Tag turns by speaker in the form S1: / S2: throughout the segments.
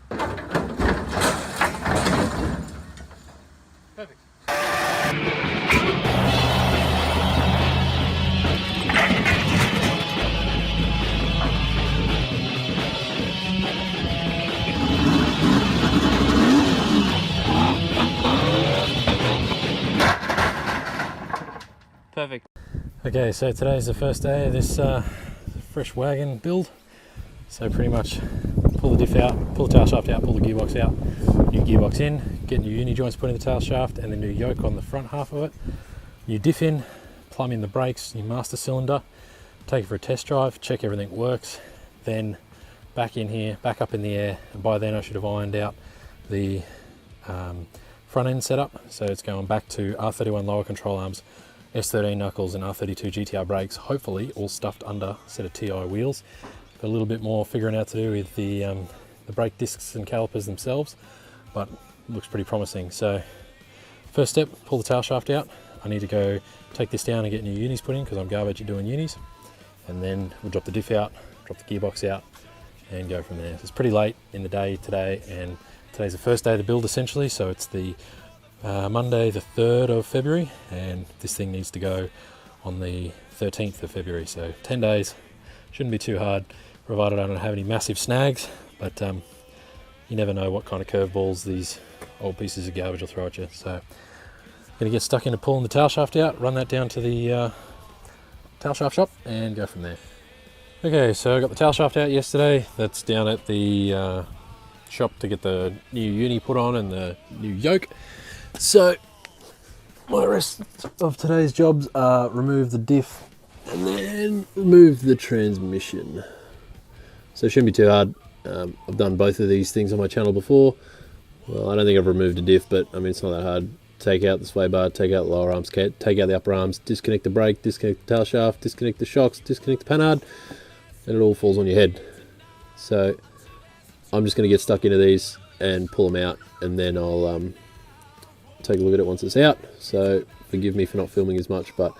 S1: Perfect. Perfect. Okay, so today's the first day of this fresh wagon build. So pretty much pull the diff out, pull the tail shaft out, pull the gearbox out, new gearbox in, get new uni joints put in the tail shaft and the new yoke on the front half of it, new diff in, plumb in the brakes, new master cylinder, take it for a test drive, check everything works, then back in here, back up in the air, and by then I should have ironed out the front end setup. So it's going back to R31 lower control arms, S13 knuckles and R32 GTR brakes, hopefully all stuffed under a set of TI wheels. Got a little bit more figuring out to do with the brake discs and calipers themselves, but looks pretty promising. So first step, pull the tail shaft out. I need to go take this down and get new unis put in because I'm garbage at doing unis, and then we'll drop the diff out, drop the gearbox out and go from there. So it's pretty late in the day today, and today's the first day of the build essentially, so it's the Monday the 3rd of February, and this thing needs to go on the 13th of February, so 10 days. Shouldn't be too hard, provided I don't have any massive snags, but you never know what kind of curveballs these old pieces of garbage will throw at you. So I'm going to get stuck into pulling the tail shaft out, run that down to the tail shaft shop and go from there. Okay, so I got the tail shaft out yesterday. That's down at the shop to get the new uni put on and the new yoke. So my rest of today's jobs are remove the diff and then remove the transmission. So it shouldn't be too hard. I've done both of these things on my channel before. Well, I don't think I've removed a diff, but I mean, it's not that hard. Take out the sway bar, take out the lower arms, take out the upper arms, disconnect the brake, disconnect the tail shaft, disconnect the shocks, disconnect the panhard, and it all falls on your head. So I'm just going to get stuck into these and pull them out, and then I'll take a look at it once it's out. So forgive me for not filming as much, but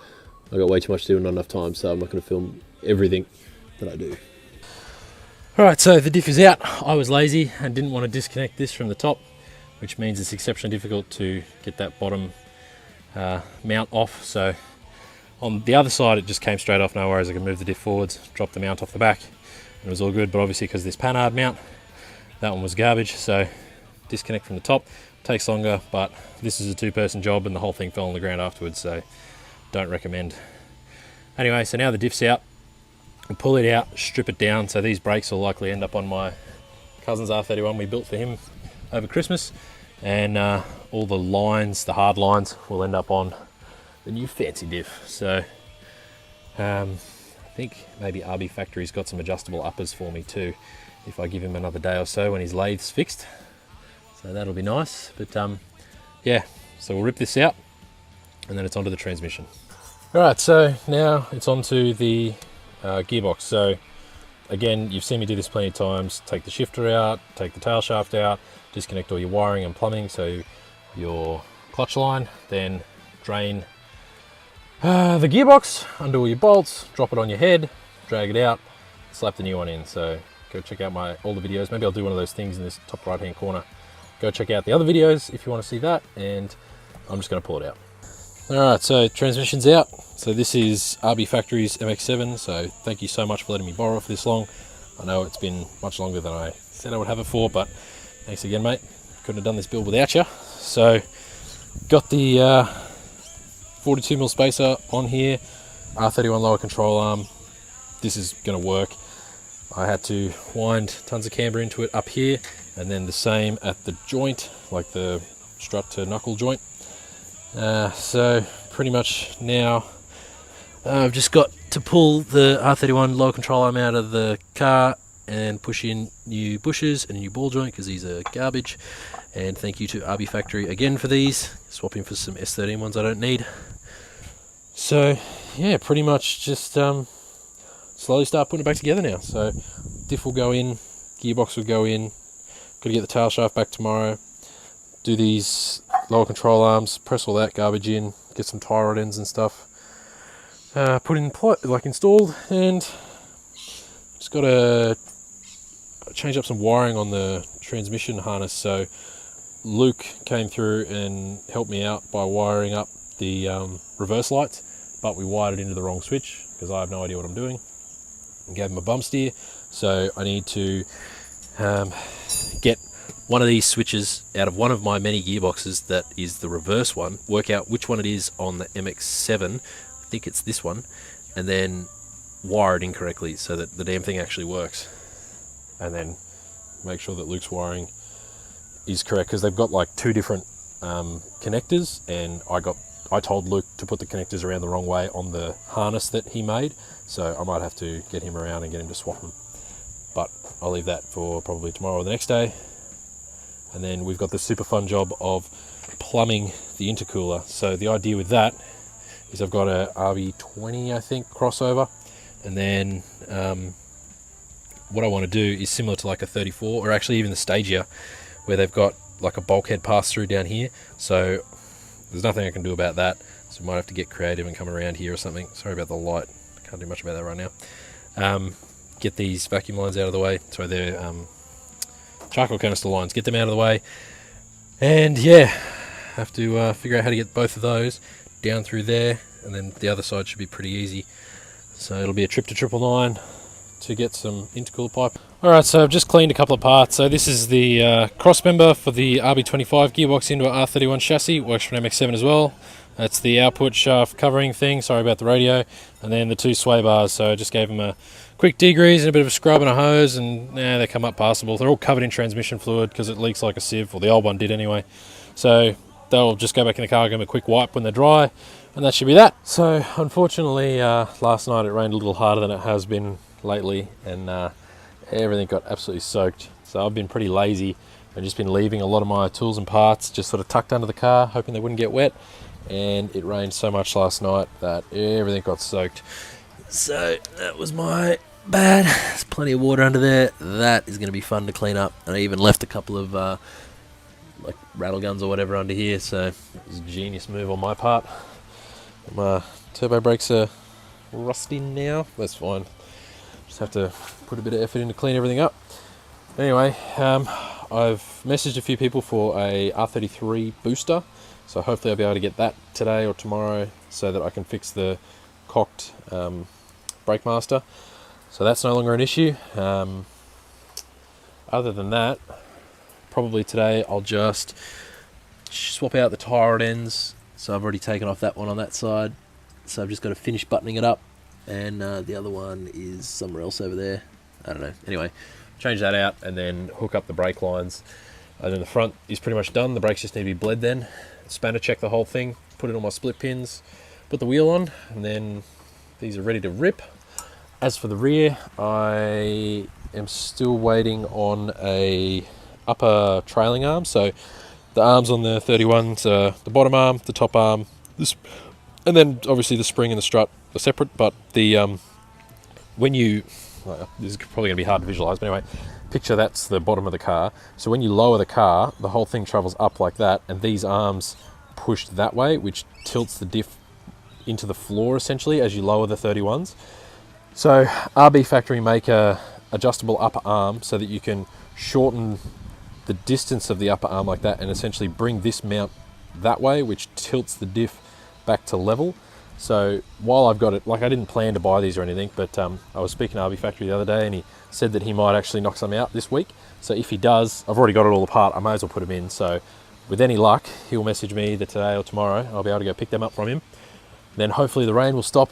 S1: I've got way too much to do and not enough time, so I'm not going to film everything that I do. Alright, so the diff is out. I was lazy and didn't want to disconnect this from the top, which means it's exceptionally difficult to get that bottom mount off. So on the other side it just came straight off, no worries. I could move the diff forwards, drop the mount off the back, and it was all good. But obviously because this panhard mount, that one was garbage, so disconnect from the top. Takes longer, but this is a two-person job and the whole thing fell on the ground afterwards, so don't recommend. Anyway, so now the diff's out. We'll pull it out, strip it down. So these brakes will likely end up on my cousin's R31 we built for him over Christmas, and all the lines, the hard lines, will end up on the new fancy diff. So I think maybe RB Factory's got some adjustable uppers for me too, if I give him another day or so when his lathe's fixed. So that'll be nice. But yeah, so we'll rip this out and then it's onto the transmission. Alright, so now it's onto the gearbox. So again, you've seen me do this plenty of times. Take the shifter out, take the tail shaft out, disconnect all your wiring and plumbing, so your clutch line, then drain the gearbox, undo all your bolts, drop it on your head, drag it out, slap the new one in. So go check out all the videos. Maybe I'll do one of those things in this top right hand corner. Go check out the other videos if you want to see that, and I'm just going to pull it out. Alright, so transmission's out. So this is RB Factory's MX7, so thank you so much for letting me borrow it for this long. I know it's been much longer than I said I would have it for, but thanks again, mate. Couldn't have done this build without you. So got the 42mm spacer on here, R31 lower control arm. This is going to work. I had to wind tons of camber into it up here, and then the same at the joint, like the strut to knuckle joint. So pretty much now I've just got to pull the R31 lower control arm out of the car and push in new bushes and a new ball joint because these are garbage. And thank you to RB Factory again for these. Swap in for some S13 ones I don't need. So yeah, pretty much just slowly start putting it back together now. So diff will go in, gearbox will go in. Got to get the tail shaft back tomorrow. Do these lower control arms, press all that garbage in, get some tie rod ends and stuff. Put in installed, and just got to changed up some wiring on the transmission harness. So Luke came through and helped me out by wiring up the reverse lights, but we wired it into the wrong switch because I have no idea what I'm doing. And gave him a bump steer, so I need to get one of these switches out of one of my many gearboxes that is the reverse one, work out which one it is on the MX-7, I think it's this one, and then wire it incorrectly so that the damn thing actually works. And then make sure that Luke's wiring is correct, because they've got like two different connectors, and I told Luke to put the connectors around the wrong way on the harness that he made, so I might have to get him around and get him to swap them. But I'll leave that for probably tomorrow or the next day. And then we've got the super fun job of plumbing the intercooler. So the idea with that is I've got a RB20, I think, crossover, and then what I want to do is similar to like a 34, or actually even the Stagia, where they've got like a bulkhead pass through down here. So there's nothing I can do about that, so I might have to get creative and come around here or something. Sorry about the light, can't do much about that right now. Get these vacuum lines out of the way, so they're charcoal canister lines, get them out of the way, and yeah, have to figure out how to get both of those down through there, and then the other side should be pretty easy. So it'll be a trip to 999 to get some intercooler pipe. Alright, so I've just cleaned a couple of parts. So this is the cross member for the RB25 gearbox into an R31 chassis, works for an MX-7 as well. That's the output shaft covering thing, sorry about the radio, and then the two sway bars. So I just gave them a quick degrease and a bit of a scrub and a hose, and they come up passable. They're all covered in transmission fluid because it leaks like a sieve, or the old one did anyway. So they'll just go back in the car, give them a quick wipe when they're dry, and that should be that. So unfortunately last night it rained a little harder than it has been lately, and everything got absolutely soaked. So I've been pretty lazy and just been leaving a lot of my tools and parts just sort of tucked under the car, hoping they wouldn't get wet. And it rained so much last night that everything got soaked. So that was my bad. There's plenty of water under there. That is going to be fun to clean up. And I even left a couple of like rattle guns or whatever under here. So it was a genius move on my part. My turbo brakes are rusty now. That's fine. Just have to put a bit of effort in to clean everything up. Anyway, I've messaged a few people for a R33 booster. So hopefully I'll be able to get that today or tomorrow so that I can fix the cocked brake master. So that's no longer an issue. Other than that, probably today I'll just swap out the tyre rod ends. So I've already taken off that one on that side. So I've just got to finish buttoning it up. And the other one is somewhere else over there. I don't know. Anyway, change that out and then hook up the brake lines. And then the front is pretty much done. The brakes just need to be bled then. Spanner check the whole thing, put it on my split pins, put the wheel on, and then these are ready to rip. As for the rear, I am still waiting on a upper trailing arm. So the arms on the 31s, the bottom arm, the top arm, and then obviously the spring and the strut are separate, but the when you, this is probably going to be hard to visualize, but anyway, picture that's the bottom of the car. So when you lower the car, the whole thing travels up like that, and these arms push that way, which tilts the diff into the floor essentially as you lower the 31s. So RB Factory make a adjustable upper arm so that you can shorten the distance of the upper arm like that and essentially bring this mount that way, which tilts the diff back to level. So while I've got it, like I didn't plan to buy these or anything, but I was speaking to RB Factory the other day and he said that he might actually knock some out this week. So if he does, I've already got it all apart, I may as well put them in. So with any luck, he'll message me either today or tomorrow. I'll be able to go pick them up from him. Then hopefully the rain will stop.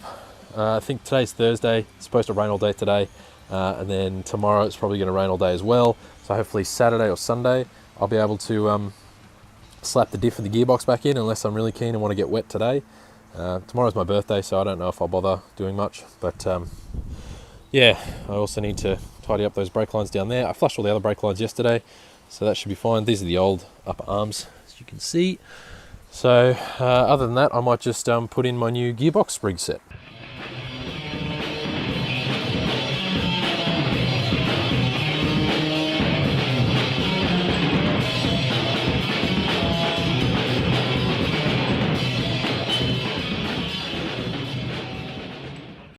S1: I think today's Thursday, it's supposed to rain all day today. And then tomorrow it's probably going to rain all day as well. So hopefully Saturday or Sunday, I'll be able to slap the diff and the gearbox back in, unless I'm really keen and want to get wet today. Tomorrow's my birthday, so I don't know if I'll bother doing much, but yeah, I also need to tidy up those brake lines down there. I flushed all the other brake lines yesterday, so that should be fine. These are the old upper arms, as you can see. So other than that, I might just put in my new gearbox sprig set.